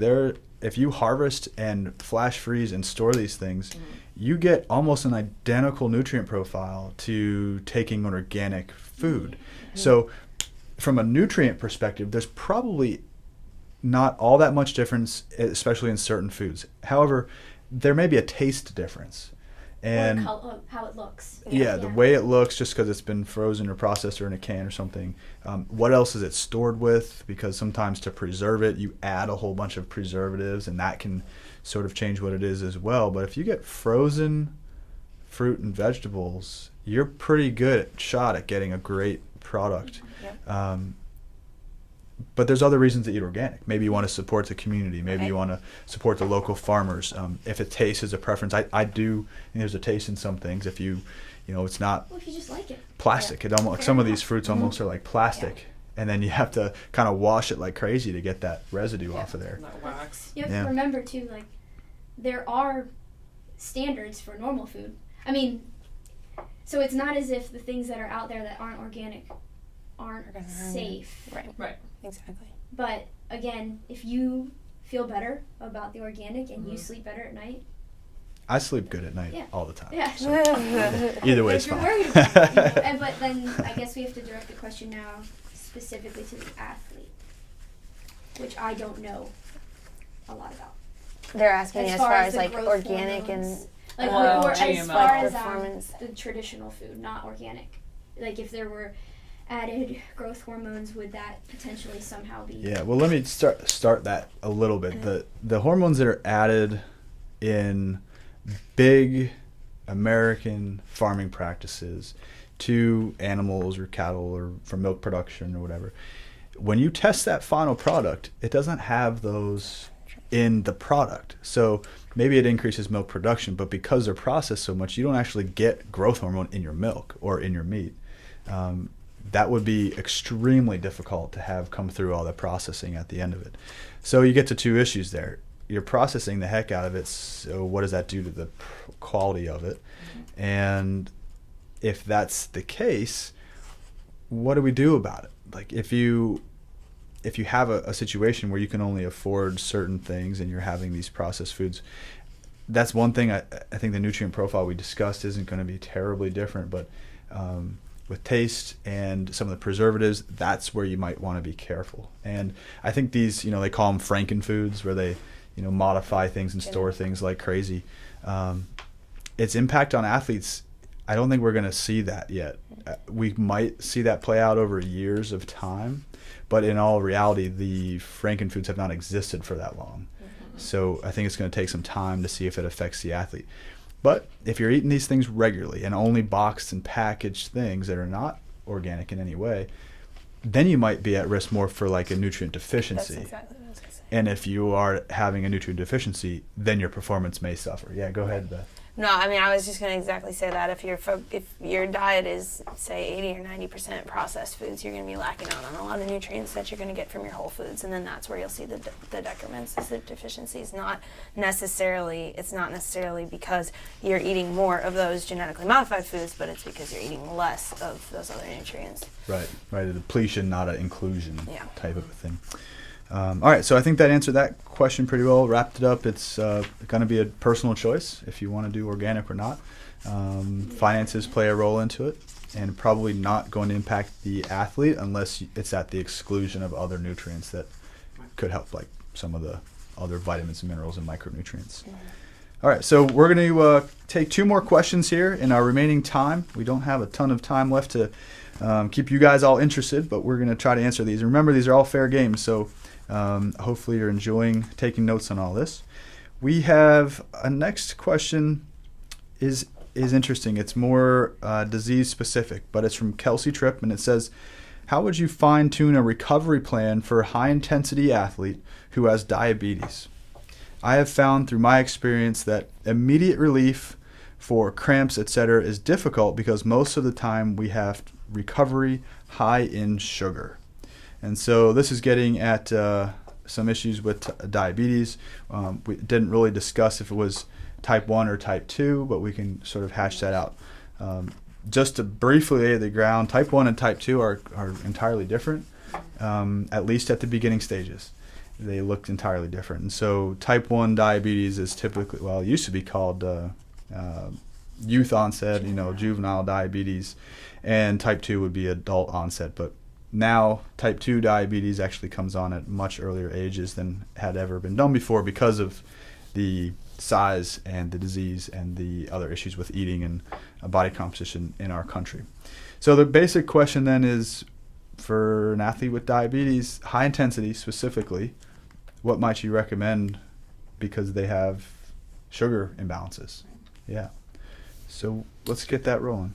B: if you harvest and flash freeze and store these things, you get almost an identical nutrient profile to taking an organic food. So from a nutrient perspective, there's probably not all that much difference, especially in certain foods. However, there may be a taste difference. And
D: how it looks.
B: yeah, the way it looks, just because it's been frozen or processed or in a can or something. What else is it stored with? Because sometimes to preserve it, you add a whole bunch of preservatives, and that can sort of change what it is as well. But if you get frozen fruit and vegetables, you're pretty good shot at getting a great product. But there's other reasons to eat organic. Maybe you want to support the community. Maybe you want to support the local farmers. If a taste is a preference, I do think there's a taste in some things. If it's not
D: Well, if you just like it.
B: plastic. It almost, some of these fruits almost are like plastic. And then you have to kind of wash it like crazy to get that residue off of there.
C: That wax.
D: You have
B: Yeah.
D: to remember too, like, there are standards for normal food. I mean, so it's not as if the things that are out there that aren't organic aren't safe.
E: Right.
C: Right.
E: Exactly.
D: But again, if you feel better about the organic and you sleep better at night,
B: I sleep good at night
D: Yeah.
B: all the time.
D: yeah.
B: Either way,
D: But
B: it's
D: if you're
B: fine.
D: worried about it, but then I guess we have to direct the question now specifically to the athlete, which I don't know a lot about.
E: They're asking as far as
D: the
E: like
D: growth
E: organic
D: hormones.
E: and
D: Like,
C: Oh,
D: or as
C: GMO.
D: far as
E: performance.
D: the traditional food, not organic. Like if there were added growth hormones, would that potentially somehow be?
B: Yeah, well, let me start that a little bit. The hormones that are added in big American farming practices to animals or cattle or for milk production or whatever, when you test that final product, it doesn't have those in the product. So maybe it increases milk production, but because they're processed so much, you don't actually get growth hormone in your milk or in your meat. That would be extremely difficult to have come through all the processing at the end of it. So you get to two issues there. You're processing the heck out of it, so what does that do to the quality of it? And if that's the case, what do we do about it? Like if you have a situation where you can only afford certain things and you're having these processed foods, that's one thing. I think the nutrient profile we discussed isn't going to be terribly different, but with taste and some of the preservatives, that's where you might want to be careful. And I think these, they call them frankenfoods, where they, modify things and store things like crazy. Its impact on athletes, I don't think we're going to see that yet. We might see that play out over years of time, but in all reality, the frankenfoods have not existed for that long. So I think it's going to take some time to see if it affects the athlete. But if you're eating these things regularly and only boxed and packaged things that are not organic in any way, then you might be at risk more for like a nutrient deficiency.
E: That's exactly what I was going to say.
B: And if you are having a nutrient deficiency, then your performance may suffer. Yeah, go ahead, Beth.
E: No, I mean, I was just going to exactly say that. If your diet is, say, 80 or 90% processed foods, you're going to be lacking out on a lot of nutrients that you're going to get from your whole foods, and then that's where you'll see the decrements, is the deficiencies. It's not necessarily because you're eating more of those genetically modified foods, but it's because you're eating less of those other nutrients.
B: Right. A depletion, not an inclusion type of a thing. All right, so I think that answered that question pretty well, wrapped it up. It's going to be a personal choice if you want to do organic or not. Finances play a role into it, and probably not going to impact the athlete unless it's at the exclusion of other nutrients that could help, like some of the other vitamins and minerals and micronutrients. All right, so we're going to take two more questions here in our remaining time. We don't have a ton of time left to keep you guys all interested, but we're going to try to answer these. Remember, these are all fair games, so hopefully you're enjoying taking notes on all this. We have a next question is interesting. It's more disease specific, but it's from Kelsey Tripp, and it says, how would you fine tune a recovery plan for a high intensity athlete who has diabetes? I have found through my experience that immediate relief for cramps, etc., is difficult because most of the time we have recovery high in sugar. And so this is getting at some issues with diabetes. We didn't really discuss if it was type 1 or type 2, but we can sort of hash that out. Just to briefly lay the ground, type 1 and type 2 are entirely different, at least at the beginning stages. They looked entirely different. And so type 1 diabetes is typically, well, it used to be called youth onset, juvenile diabetes, and type 2 would be adult onset. But now type 2 diabetes actually comes on at much earlier ages than had ever been done before because of the size and the disease and the other issues with eating and body composition in our country. So the basic question then is, for an athlete with diabetes, high intensity specifically, what might you recommend because they have sugar imbalances? Yeah. So let's get that rolling.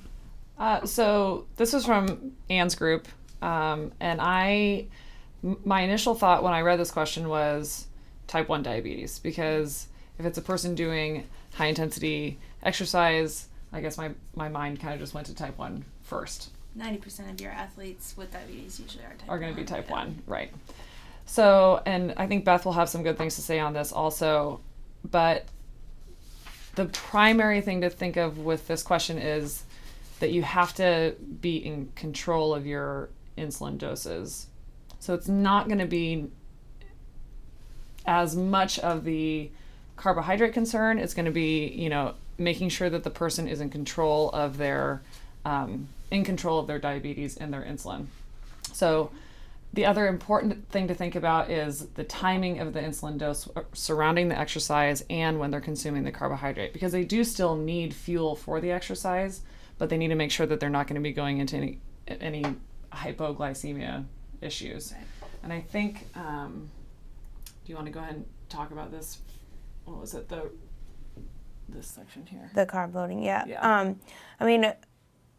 C: So this was from Ann's group, and my initial thought when I read this question was type 1 diabetes, because if it's a person doing high intensity exercise, I guess my mind kind of just went to type 1 first.
E: 90% of your athletes with diabetes usually
C: are going to be type 1, right? So, and I think Beth will have some good things to say on this also, but the primary thing to think of with this question is that you have to be in control of your insulin doses. So it's not going to be as much of the carbohydrate concern. It's going to be, making sure that the person is in control of their diabetes and their insulin. So the other important thing to think about is the timing of the insulin dose surrounding the exercise and when they're consuming the carbohydrate, because they do still need fuel for the exercise, but they need to make sure that they're not going to be going into any hypoglycemia issues. And I think, do you want to go ahead and talk about this? What was it? This section here.
E: The carb loading, yeah.
C: Yeah.
E: I mean,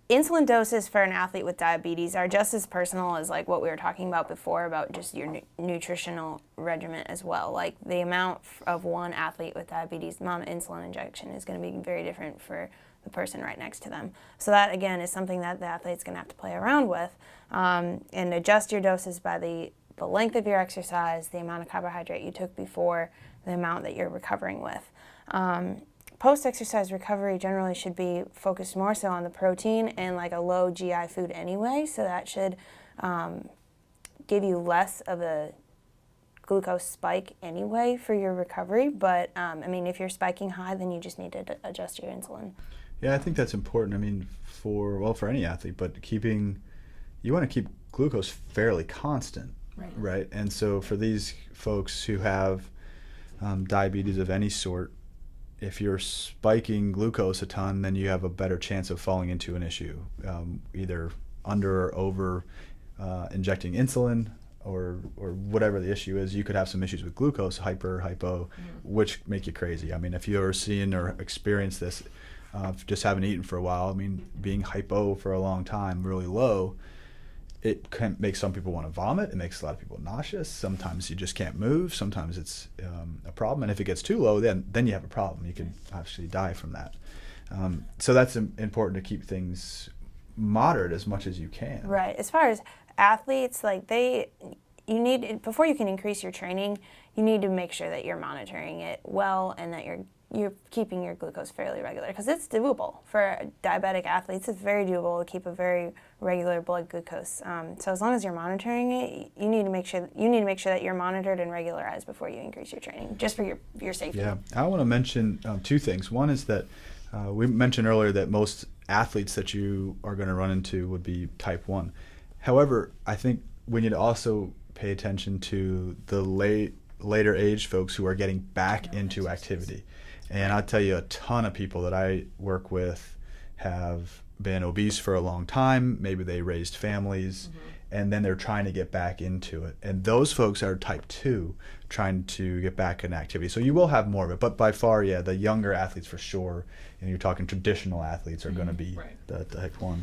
E: insulin doses for an athlete with diabetes are just as personal as like what we were talking about before about just your nutritional regimen as well. Like the amount of one athlete with diabetes, the amount of insulin injection is going to be very different for the person right next to them. So that again is something that the athlete's going to have to play around with and adjust your doses by the length of your exercise, the amount of carbohydrate you took before, the amount that you're recovering with. Post-exercise recovery generally should be focused more so on the protein and like a low GI food anyway, so that should give you less of a glucose spike anyway for your recovery. But I mean, if you're spiking high, then you just need to adjust your insulin.
B: Yeah, I think that's important. I mean, for any athlete, but you want to keep glucose fairly constant, right? And so for these folks who have diabetes of any sort, if you're spiking glucose a ton, then you have a better chance of falling into an issue, either under or over injecting insulin or whatever the issue is. You could have some issues with glucose, hypo, which make you crazy. I mean, if you've ever seen or experienced this, just haven't eaten for a while, I mean, being hypo for a long time, really low, it can make some people want to vomit. It makes a lot of people nauseous. Sometimes you just can't move. Sometimes it's a problem. And if it gets too low, then you have a problem. You can actually die from that. So that's important to keep things moderate as much as you can.
E: Right. As far as athletes, like you need, before you can increase your training, you need to make sure that you're monitoring it well and that you're keeping your glucose fairly regular, because it's doable for diabetic athletes. It's very doable to keep a very regular blood glucose. So as long as you're monitoring it, you need to make sure that you're monitored and regularized before you increase your training, just for your safety.
B: Yeah, I want to mention two things. One is that we mentioned earlier that most athletes that you are going to run into would be type 1. However, I think we need to also pay attention to the later age folks who are getting back into activity. And I'll tell you, a ton of people that I work with have been obese for a long time. Maybe they raised families, and then they're trying to get back into it. And those folks are type 2, trying to get back in activity. So you will have more of it. But by far, yeah, the younger athletes for sure, and you're talking traditional athletes, are going to be the type 1.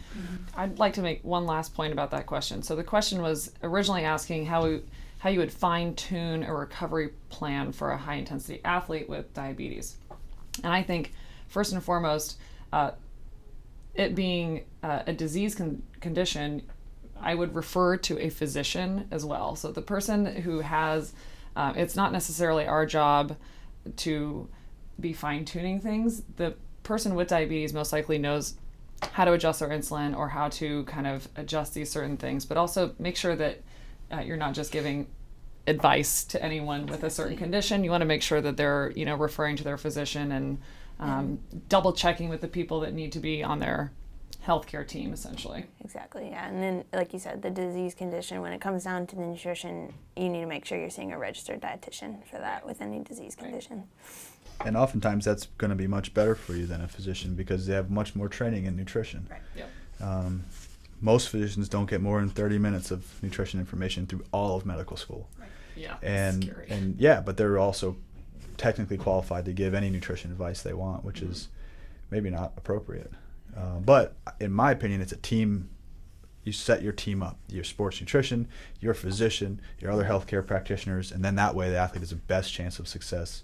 C: I'd like to make one last point about that question. So the question was originally asking how you would fine-tune a recovery plan for a high-intensity athlete with diabetes. And I think, first and foremost, it being a disease condition, I would refer to a physician as well. So the person who has, it's not necessarily our job to be fine-tuning things. The person with diabetes most likely knows how to adjust their insulin or how to kind of adjust these certain things, but also make sure that you're not just giving advice to anyone with a certain condition. You want to make sure that they're, referring to their physician and double checking with the people that need to be on their healthcare team, essentially.
E: Exactly, yeah. And then, like you said, the disease condition, when it comes down to the nutrition, you need to make sure you're seeing a registered dietitian for that with any disease condition.
B: And oftentimes that's going to be much better for you than a physician because they have much more training in nutrition.
C: Right. Yep.
B: Most physicians don't get more than 30 minutes of nutrition information through all of medical school.
C: Right. Yeah.
B: And yeah, but they're also technically qualified to give any nutrition advice they want, which is maybe not appropriate. But in my opinion, it's a team. You set your team up, your sports nutrition, your physician, your other healthcare practitioners, and then that way the athlete has the best chance of success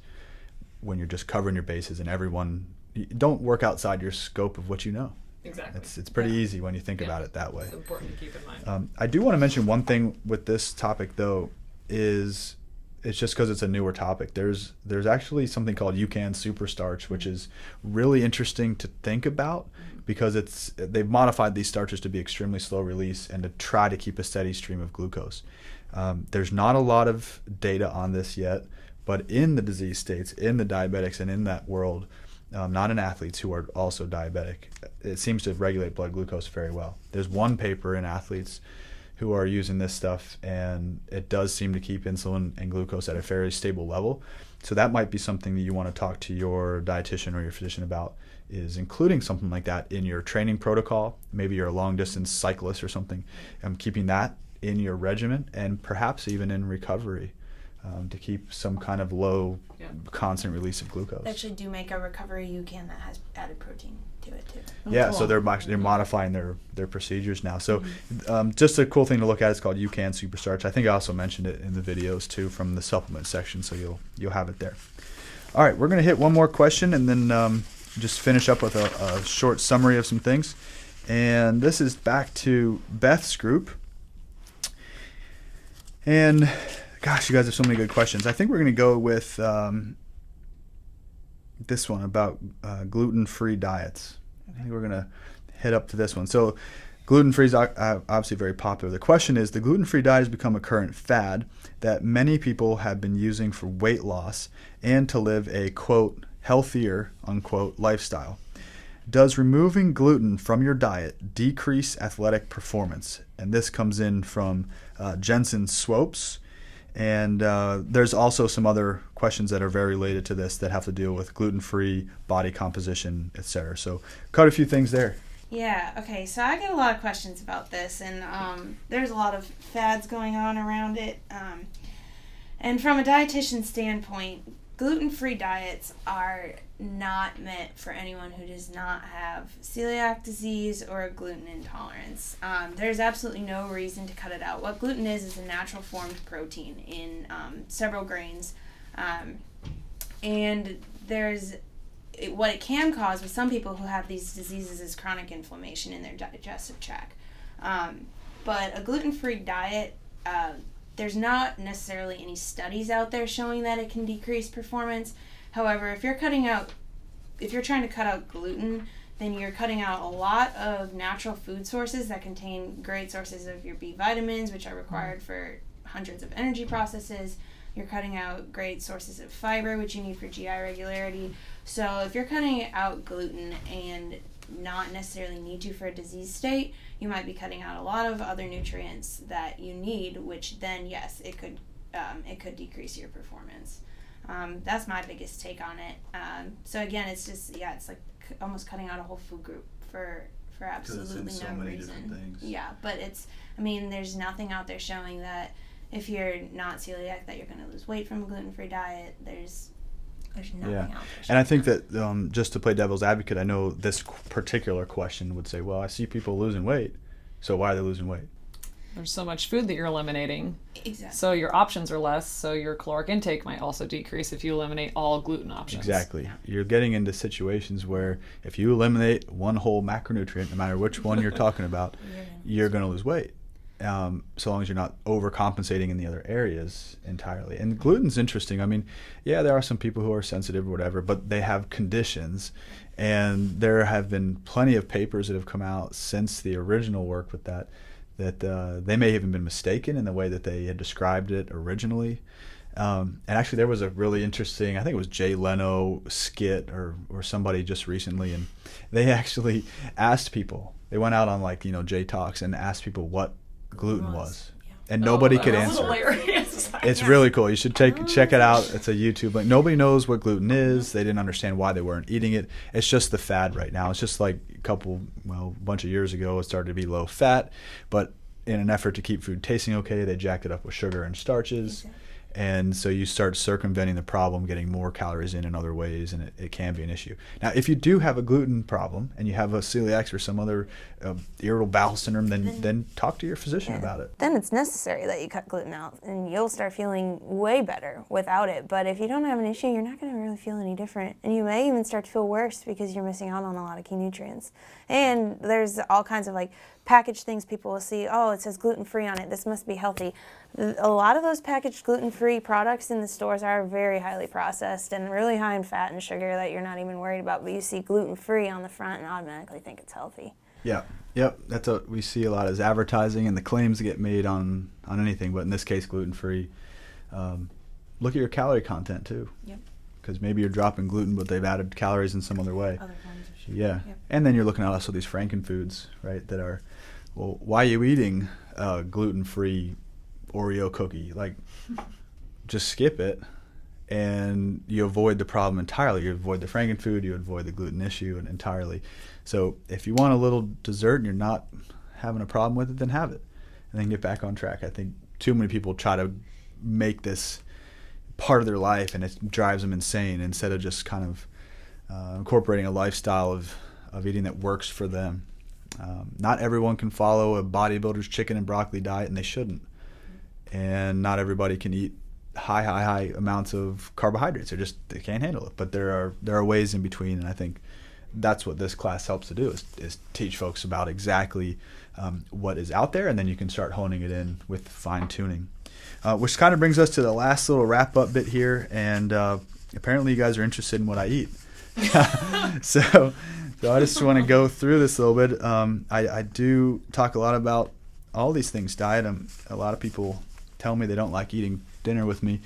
B: when you're just covering your bases and everyone. You don't work outside your scope of what you know.
C: Exactly.
B: It's pretty easy when you think about it that way.
C: It's important to keep in mind.
B: I do want to mention one thing with this topic, though, is it's just because it's a newer topic. There's actually something called UCAN Superstarch, which is really interesting to think about because they've modified these starches to be extremely slow release and to try to keep a steady stream of glucose. There's not a lot of data on this yet, but in the disease states, in the diabetics, and in that world, not in athletes who are also diabetic, it seems to regulate blood glucose very well. There's one paper in athletes who are using this stuff, and it does seem to keep insulin and glucose at a fairly stable level. So that might be something that you want to talk to your dietitian or your physician about, is including something like that in your training protocol. Maybe you're a long distance cyclist or something, keeping that in your regimen, and perhaps even in recovery, to keep some kind of low constant release of glucose.
E: They actually do make a recovery UCAN that has added protein to it too.
B: Yeah,
C: cool.
B: so they're modifying their procedures now. So just a cool thing to look at. It's called UCAN Superstarch. I think I also mentioned it in the videos too from the supplement section, so you'll have it there. All right, we're going to hit one more question and then just finish up with a short summary of some things. And this is back to Beth's group. And gosh, you guys have so many good questions. I think we're going to go with this one about gluten-free diets. I think we're going to head up to this one. So gluten-free is obviously very popular. The question is, the gluten-free diet has become a current fad that many people have been using for weight loss and to live a, quote, healthier, unquote, lifestyle. Does removing gluten from your diet decrease athletic performance? And this comes in from Jensen Swopes. And there's also some other questions that are very related to this that have to deal with gluten-free, body composition, etc. So cut a few things there.
E: Yeah, okay, so I get a lot of questions about this, and there's a lot of fads going on around it. And from a dietitian standpoint, gluten-free diets are not meant for anyone who does not have celiac disease or a gluten intolerance. There's absolutely no reason to cut it out. What gluten is a natural formed protein in several grains. And what it can cause with some people who have these diseases is chronic inflammation in their digestive tract. But a gluten-free diet, there's not necessarily any studies out there showing that it can decrease performance. However, if you're trying to cut out gluten, then you're cutting out a lot of natural food sources that contain great sources of your B vitamins, which are required for hundreds of energy processes. You're cutting out great sources of fiber, which you need for GI regularity. So if you're cutting out gluten and not necessarily need to for a disease state, you might be cutting out a lot of other nutrients that you need, which then, yes, it could decrease your performance. That's my biggest take on it. So again, it's just, it's like almost cutting out a whole food group for absolutely
B: so
E: no
B: many
E: reason.
B: different things.
E: Yeah, but there's nothing out there showing that if you're not celiac that you're going to lose weight from a gluten-free diet. There's nothing out there.
B: And I think that just to play devil's advocate, I know this particular question would say, well, I see people losing weight, so why are they losing weight?
C: There's so much food that you're eliminating.
E: Exactly.
C: So your options are less, so your caloric intake might also decrease if you eliminate all gluten options.
B: Exactly. You're getting into situations where if you eliminate one whole macronutrient, no matter which one you're talking about, you're going to lose weight. So long as you're not overcompensating in the other areas entirely. And gluten's interesting. I mean, there are some people who are sensitive or whatever, but they have conditions. And there have been plenty of papers that have come out since the original work with that they may have even been mistaken in the way that they had described it originally. And actually there was a really interesting, I think it was Jay Leno skit or somebody just recently, and they actually asked people, they went out on Jay Talks and asked people what gluten was. And nobody could answer.
C: Hilarious.
B: It's really cool. You should check it out. It's a YouTube link. Nobody knows what gluten is. They didn't understand why they weren't eating it. It's just the fad right now. It's just like a bunch of years ago, it started to be low fat, but in an effort to keep food tasting okay, they jacked it up with sugar and starches. Exactly. And so you start circumventing the problem, getting more calories in other ways, and it can be an issue. Now, if you do have a gluten problem and you have a celiac or some other irritable bowel syndrome, then talk to your physician about it.
E: Then it's necessary that you cut gluten out, and you'll start feeling way better without it. But if you don't have an issue, you're not going to really feel any different. And you may even start to feel worse because you're missing out on a lot of key nutrients. And there's all kinds of packaged things people will see, it says gluten-free on it, this must be healthy. A lot of those packaged gluten-free products in the stores are very highly processed and really high in fat and sugar that you're not even worried about, but you see gluten-free on the front and automatically think it's healthy.
B: Yeah, yep, that's what we see a lot as advertising and the claims that get made on anything, but in this case, gluten-free. Look at your calorie content too. Yep. Because maybe you're dropping gluten, but they've added calories in some other way.
E: Other forms of sugar.
B: Yeah. Yep. And then you're looking at also these Frankenfoods, right, that are, well, why are you eating gluten-free Oreo cookie? Just skip it and you avoid the problem entirely. You avoid the frankenfood, you avoid the gluten issue entirely. So if you want a little dessert and you're not having a problem with it, then have it and then get back on track. I think too many people try to make this part of their life, and it drives them insane, instead of just kind of incorporating a lifestyle of eating that works for them. Not everyone can follow a bodybuilder's chicken and broccoli diet, and they shouldn't. And not everybody can eat high amounts of carbohydrates. They can't handle it. But there are ways in between, and I think that's what this class helps to do, is teach folks about exactly what is out there, and then you can start honing it in with fine tuning. Which kind of brings us to the last little wrap up bit here, and apparently you guys are interested in what I eat. So I just want to go through this a little bit. I do talk a lot about all these things, diet. A lot of people tell me they don't like eating dinner with me.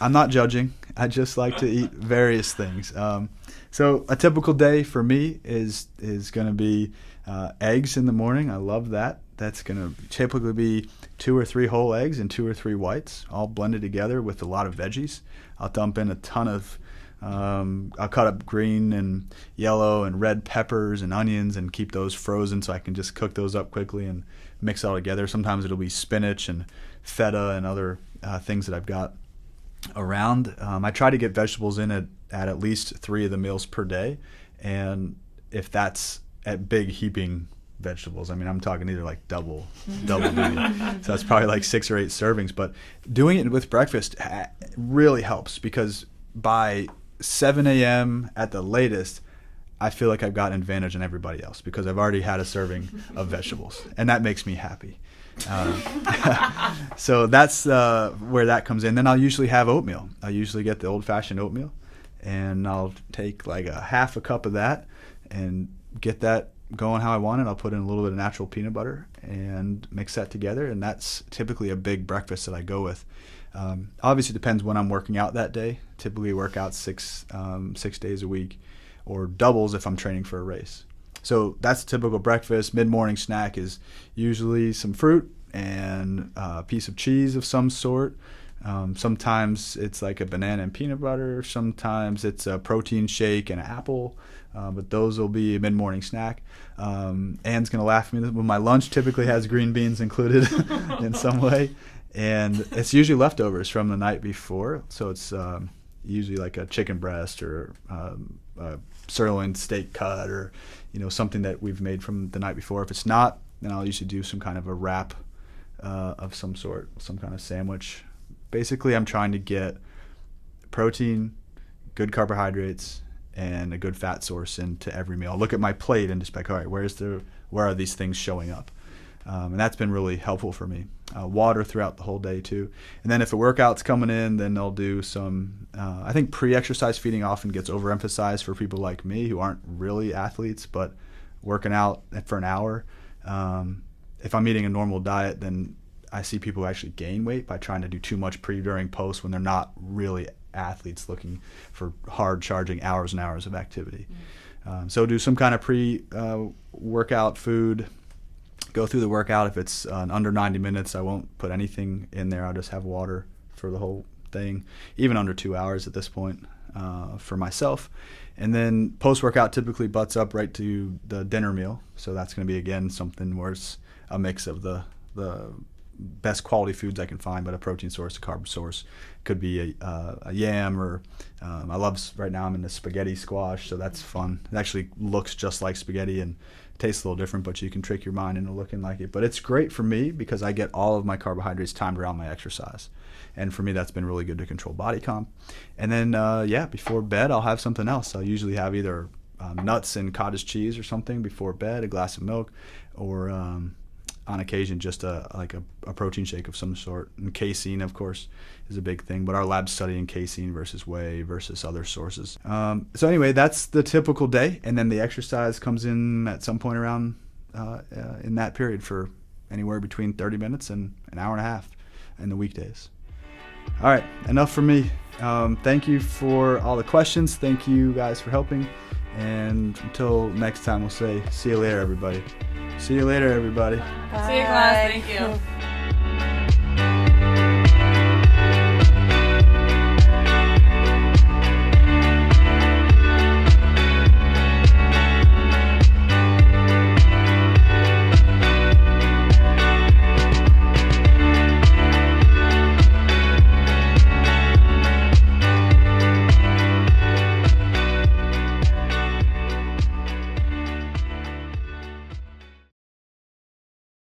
B: I'm not judging. I just like to eat various things. So a typical day for me is going to be eggs in the morning. I love that. That's going to typically be 2 or 3 whole eggs and 2 or 3 whites, all blended together with a lot of veggies. I'll dump in a ton of I'll cut up green and yellow and red peppers and onions and keep those frozen so I can just cook those up quickly and mix it all together. Sometimes it'll be spinach and feta and other things that I've got around. I try to get vegetables in at least 3 of the meals per day, and if that's at big heaping vegetables, I mean, I'm talking either like double duty. So that's probably like 6 or 8 servings. But doing it with breakfast really helps, because by 7 a.m. at the latest, I feel like I've got an advantage on everybody else, because I've already had a serving of vegetables, and that makes me happy. So that's where that comes in. Then I'll usually have oatmeal. I usually get the old-fashioned oatmeal, and I'll take like a half a cup of that and get that going how I want it. I'll put in a little bit of natural peanut butter and mix that together, and that's typically a big breakfast that I go with. Obviously, it depends when I'm working out that day. Typically work out 6 days a week, or doubles if I'm training for a race. So that's a typical breakfast. Mid-morning snack is usually some fruit and a piece of cheese of some sort. Sometimes it's like a banana and peanut butter. Sometimes it's a protein shake and an apple. But those will be a mid-morning snack. Anne's going to laugh at me. My lunch typically has green beans included in some way. And it's usually leftovers from the night before. So it's usually like a chicken breast or a sirloin steak cut, or something that we've made from the night before. If it's not, then I'll usually do some kind of a wrap of some sort, some kind of sandwich. Basically, I'm trying to get protein, good carbohydrates, and a good fat source into every meal. I'll look at my plate and just be like, all right, where are these things showing up? And that's been really helpful for me. Water throughout the whole day too. And then if a workout's coming in, then I'll do some, I think pre-exercise feeding often gets overemphasized for people like me who aren't really athletes, but working out for an hour. If I'm eating a normal diet, then I see people actually gain weight by trying to do too much pre, during, post, when they're not really athletes looking for hard charging hours and hours of activity. So do some kind of pre-workout food. Go through the workout. If it's under 90 minutes, I won't put anything in there. I'll just have water for the whole thing, even under 2 hours at this point for myself. And then post-workout typically butts up right to the dinner meal. So that's going to be, again, something where it's a mix of the best quality foods I can find, but a protein source, a carb source. Could be a yam, or I love, right now I'm into spaghetti squash, so that's fun. It actually looks just like spaghetti and tastes a little different, but you can trick your mind into looking like it. But it's great for me because I get all of my carbohydrates timed around my exercise. And for me, that's been really good to control body comp. And then, before bed, I'll have something else. I'll usually have either nuts and cottage cheese or something before bed, a glass of milk, or on occasion just a protein shake of some sort. And casein, of course, is a big thing, but our lab's studying casein versus whey versus other sources. So anyway, that's the typical day, and then the exercise comes in at some point around in that period for anywhere between 30 minutes and an hour and a half in the weekdays. All right, enough for me. Thank you for all the questions. Thank you guys for helping, and until next time, we'll say see you later, everybody. See you later, everybody.
E: Bye.
C: See you, class. Thank you.